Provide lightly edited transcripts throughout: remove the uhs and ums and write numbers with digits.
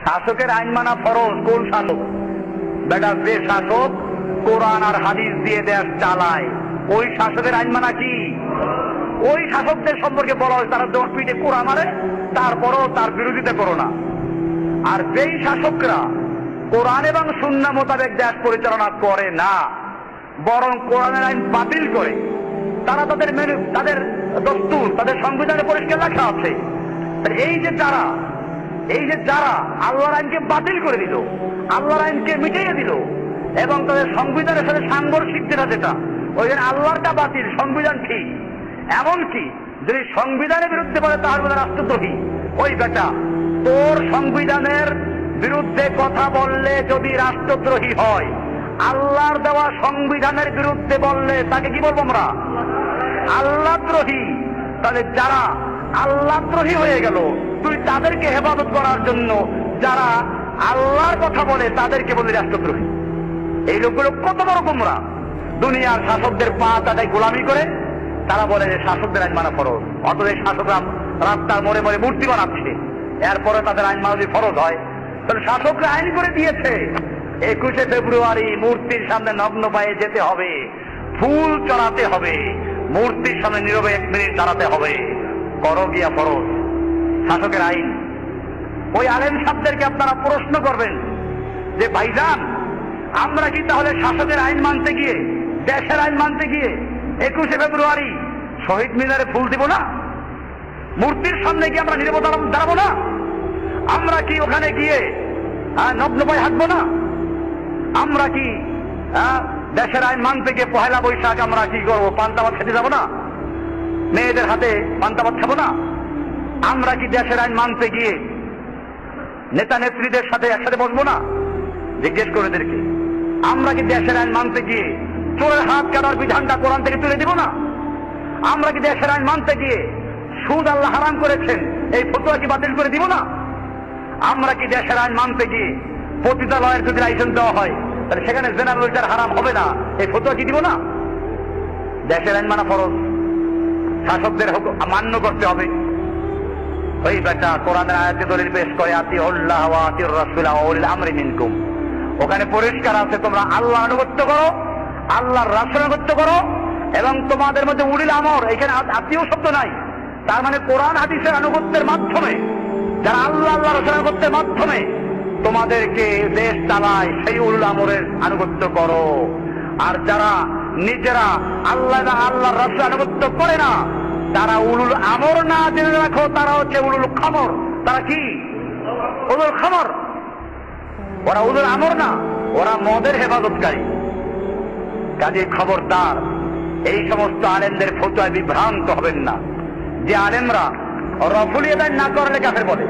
শাসকের আইন মানা ফরজ। কোন শাসক? বেটা যে শাসক কোরআন আর হাদিস দিয়ে দেশ চালায়, ওই শাসকের আইন মানা কি? ওই শাসকদের সম্পর্কে বলা হয় তারা দশ পিঠে কোরআন মারে, তারপরও তার বিরোধিতা করো না। আর যেই শাসকরা কোরআন এবং সুন্নাহ মোতাবেক দেশ পরিচালনা করে না, বরং কোরআনের আইন বাতিল করে, তারা তাদের দস্তুর, তাদের সংবিধানে পরিষ্কার লেখা আছে। এই যে যারা আল্লাহর আইনকে বাতিল করে দিল, আল্লাহর আইনকে মিটিয়ে দিল, এবং তাদের সংবিধানের সাথে সাংঘর্ষিক যেটা ওই জন্য আল্লাহরটা বাতিল, সংবিধান ঠিক। এমনকি যদি সংবিধানের বিরুদ্ধে বলে তার বলে রাষ্ট্রদ্রোহী। ওই বেটা, তোর সংবিধানের বিরুদ্ধে কথা বললে যদি রাষ্ট্রদ্রোহী হয়, আল্লাহর দেওয়া সংবিধানের বিরুদ্ধে বললে তাকে কি বলবো আমরা? আল্লাহদ্রোহী। তাহলে যারা আল্লাহদ্রোহী হয়ে গেল, তুই তাদেরকে হেফাজত করার জন্য যারা আল্লাহর কথা বলে তাদেরকে বলি রাষ্ট্রদ্রোহী। এই লোকগুলো কত বড় গোমরা! দুনিয়ার শাসকদের পা তাদের গোলামি করে তারা বলে যে শাসকদের আইন মানা ফরজ। অথচ শাসকরা রাস্তার মোড়ে মোড়ে মূর্তি বানাচ্ছে, এরপরে তাদের আইন মানা যদি ফরজ হয়, তাহলে শাসকরা আইন করে দিয়েছে 21শে ফেব্রুয়ারি মূর্তির সামনে নগ্ন পায়ে যেতে হবে, ফুল চড়াতে হবে, মূর্তির সামনে নীরবে 1 মিনিট দাঁড়াতে হবে। করো গিয়া ফরজ, শাসকের আইন। ওই আলেম সাহেবদেরকে আপনারা প্রশ্ন করবেন যে ভাইজান, আমরা কি তাহলে শাসকের আইন মানতে গিয়ে, দেশের আইন মানতে গিয়ে 21শে ফেব্রুয়ারি শহীদ মিনারে ফুল দিব না? মূর্তির সামনে গিয়ে আমরা নীরব দাঁড়াবো না? আমরা কি ওখানে গিয়ে নগ্ন পায়ে হাঁটবো না? আমরা কি দেশের আইন মানতে গিয়ে পহেলা বৈশাখ আমরা কি করবো? পান্তাভাত খেতে যাবো না? মেয়েদের হাতে পান্তাভাত খাবো না? আমরা কি দেশের আইন মানতে গিয়ে নেতা নেত্রীদের সাথে একসাথে বসবো না? জিজ্ঞেস করে এদেরকে। আমরা কি দেশের আইন মানতে গিয়ে চোরের হাত কাটার বিধানটা কোরআন থেকে তুলে দিব না? আমরা কি দেশের আইন মানতে গিয়ে সুদ আল্লাহ হারাম করেছেন এই ফতোয়া কি বাতিল করে দিব না? আমরা কি দেশের আইন মানতে গিয়ে পতিতালয়ের যদি লাইসেন্স দেওয়া হয় তাহলে সেখানে জেনারেল ওয়েলফেয়ার হারাম হবে না, এই ফতোয়া কি দিব না? দেশের আইন মানা ফরজ, শাসকদের মান্য করতে হবে। ওই বেটা কোরআনের আয়াতে দলিল পেশ করে আতিউল্লাহ ওয়া আতিউর রাসূল ওয়া উলিল আমরি মিনকুম। ওখানে পরিষ্কার আছে তোমরা আল্লাহ আনুগত্য করো, আল্লাহর রাসূল আনুগত্য করো, এবং তোমাদের মধ্যে উলিল আমর, এখানে আত্মীয় শব্দ নাই। তার মানে কোরআন হাদিসের আনুগত্যের মাধ্যমে, যারা আল্লাহ রাসূল আনুগত্যের মাধ্যমে তোমাদেরকে দেশ চালায়, সেই উলুল আমরের আনুগত্য করো। আর যারা নিজেরা আল্লাহর রাসূল আনুগত্য করে না, তারা উলুল আমর না, জেনে রাখো তারা হচ্ছে উলুল খামর। তারা কি? উলুল খামর। ওরা উলুল আমর না, ওরা মদের হেফাজতকারী। কাজে খবরদার, এই সমস্ত আলেমদের ফতোয়ায় বিভ্রান্ত হবেন না। যে আলেমরা রফুলি আদায় না করলে কাফের বলে,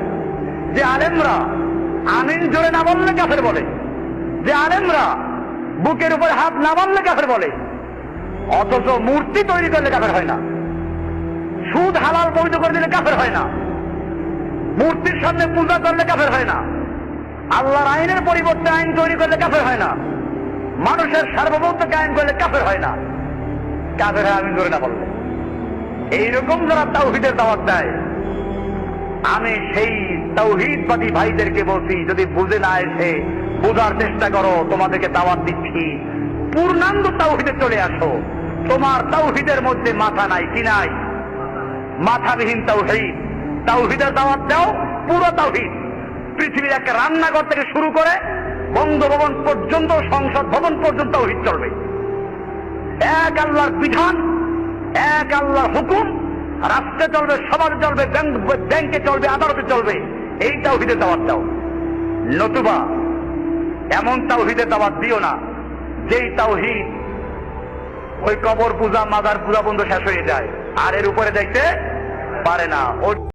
যে আলেমরা আমিন জোরে না বললে কাফের বলে, যে আলেমরা বুকের উপর হাত না বাঁধলে কাফের বলে, অথচ মূর্তি তৈরি করলে কাফের হয় না, সুদ হালাল বৈধ করে দিলে কাফের হয় না, মূর্তির সামনে পূজা করলে কাফের হয় না, আল্লাহর আইনের পরিবর্তে আইন তৈরি করলে কাফের হয় না, মানুষের সার্বভৌমত্বকে আইন করলে কাফের হয় না, কাফের হয় আমিন জোরে না বললে। এইরকম যারা তাওহীদের দাওয়াত দেয়, আমি সেই তাওহীদবাদী ভাইদেরকে বলছি, যদি বুঝে না এসে বোঝার চেষ্টা করো, তোমাদেরকে দাওয়াত দিচ্ছি, পূর্ণাঙ্গ তাওহীদে চলে আসো। তোমার তাওহীদের মধ্যে মাথা নাই, কি নাই? মাথাবিহীন তাওহীদ। তাওহীদের দাওয়াত দাও, পুরো তাওহীদ। পৃথিবীর একটা রান্নাঘর থেকে শুরু করে বঙ্গভবন পর্যন্ত, সংসদ ভবন পর্যন্ত তাওহীদ চলবে। এক আল্লাহর বিধান, এক আল্লাহর হুকুম, রাষ্ট্রে চলবে, সমাজে চলবে, ব্যাংকে চলবে, আদালতে চলবে। এই তাওহীদের দাওয়াত দাও। নতুবা এমন তাওহীদের দাওয়াত দিও না যেই তাওহীদ ওই কবর পূজা, মাজার পূজা বন্ধ শেষ হয়ে যায়, আর এর উপরে যাইতে পারে না।